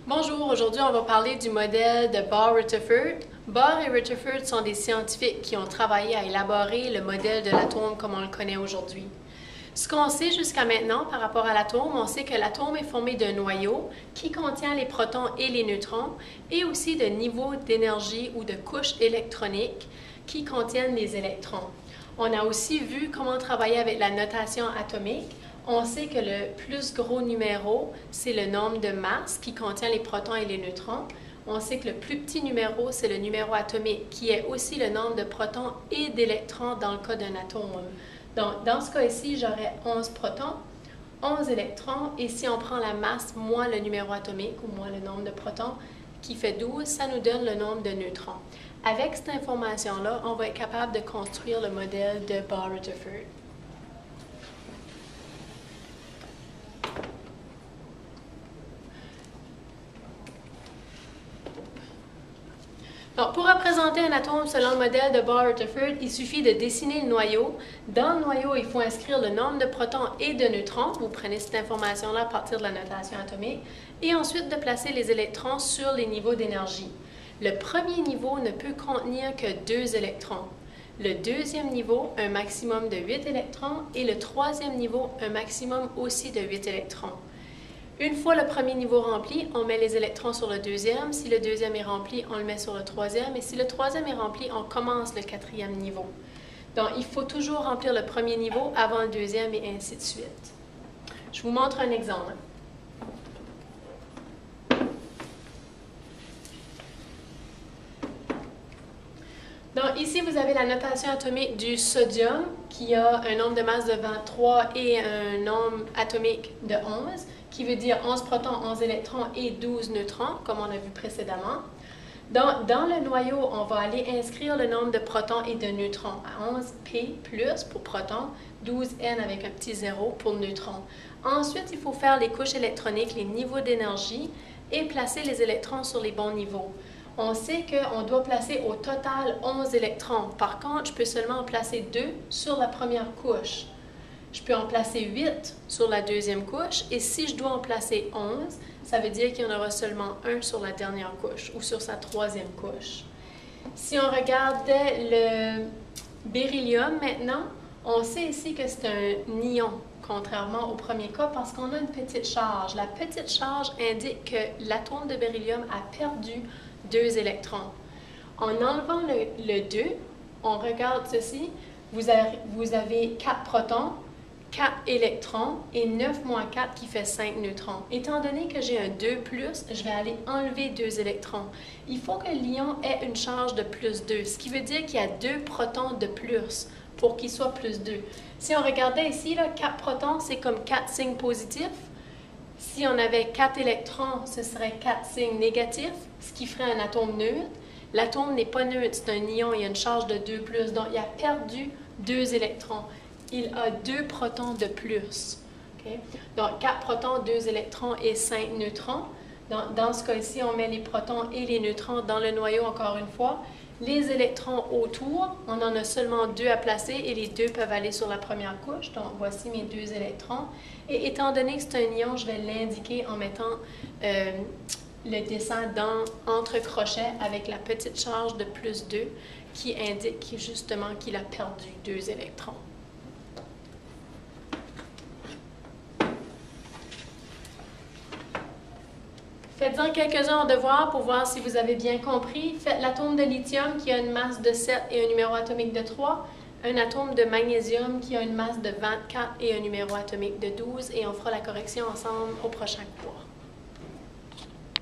Bonjour, aujourd'hui on va parler du modèle de Bohr-Rutherford. Bohr et Rutherford sont des scientifiques qui ont travaillé à élaborer le modèle de l'atome comme on le connaît aujourd'hui. Ce qu'on sait jusqu'à maintenant par rapport à l'atome, on sait que l'atome est formé d'un noyau qui contient les protons et les neutrons et aussi de niveaux d'énergie ou de couches électroniques qui contiennent les électrons. On a aussi vu comment travailler avec la notation atomique. On sait que le plus gros numéro, c'est le nombre de masse qui contient les protons et les neutrons. On sait que le plus petit numéro, c'est le numéro atomique, qui est aussi le nombre de protons et d'électrons dans le cas d'un atome. Donc, dans ce cas ici, j'aurais 11 protons, 11 électrons, et si on prend la masse moins le numéro atomique, ou moins le nombre de protons, qui fait 12, ça nous donne le nombre de neutrons. Avec cette information-là, on va être capable de construire le modèle de Bohr-Rutherford. Donc, pour représenter un atome selon le modèle de Bohr-Rutherford, il suffit de dessiner le noyau. Dans le noyau, il faut inscrire le nombre de protons et de neutrons. Vous prenez cette information-là à partir de la notation atomique. Et ensuite, de placer les électrons sur les niveaux d'énergie. Le premier niveau ne peut contenir que 2 électrons. Le deuxième niveau, un maximum de 8 électrons. Et le troisième niveau, un maximum aussi de 8 électrons. Une fois le premier niveau rempli, on met les électrons sur le deuxième. Si le deuxième est rempli, on le met sur le troisième. Et si le troisième est rempli, on commence le quatrième niveau. Donc, il faut toujours remplir le premier niveau avant le deuxième et ainsi de suite. Je vous montre un exemple. Donc, ici, vous avez la notation atomique du sodium qui a un nombre de masse de 23 et un nombre atomique de 11, qui veut dire 11 protons, 11 électrons et 12 neutrons, comme on a vu précédemment. Dans le noyau, on va aller inscrire le nombre de protons et de neutrons à 11P plus pour protons, 12N avec un petit 0 pour neutrons. Ensuite, il faut faire les couches électroniques, les niveaux d'énergie et placer les électrons sur les bons niveaux. On sait qu'on doit placer au total 11 électrons. Par contre, je peux seulement en placer 2 sur la première couche. Je peux en placer 8 sur la deuxième couche. Et si je dois en placer 11, ça veut dire qu'il y en aura seulement 1 sur la dernière couche ou sur sa troisième couche. Si on regardait le beryllium maintenant, on sait ici que c'est un ion, contrairement au premier cas, parce qu'on a une petite charge. La petite charge indique que l'atome de beryllium a perdu 2 électrons. En enlevant le 2, on regarde ceci, vous avez 4 protons, 4 électrons et 9 moins 4 qui fait 5 neutrons. Étant donné que j'ai un 2+, je vais aller enlever 2 électrons. Il faut que l'ion ait une charge de plus 2, ce qui veut dire qu'il y a 2 protons de plus pour qu'il soit plus 2. Si on regardait ici, là, 4 protons, c'est comme 4 signes positifs. Si on avait 4 électrons, ce serait 4 signes négatifs, ce qui ferait un atome neutre. L'atome n'est pas neutre, c'est un ion, il y a une charge de 2+, donc il a perdu 2 électrons. Il a 2 protons de plus. Okay? Donc 4 protons, 2 électrons et 5 neutrons. Dans ce cas-ci, on met les protons et les neutrons dans le noyau encore une fois. Les électrons autour, on en a seulement 2 à placer et les 2 peuvent aller sur la première couche. Donc, voici mes 2 électrons. Et étant donné que c'est un ion, je vais l'indiquer en mettant le dessin entre crochets avec la petite charge de plus 2 qui indique justement qu'il a perdu 2 électrons. Faites-en quelques-uns en devoir pour voir si vous avez bien compris. Faites l'atome de lithium qui a une masse de 7 et un numéro atomique de 3, un atome de magnésium qui a une masse de 24 et un numéro atomique de 12, et on fera la correction ensemble au prochain cours.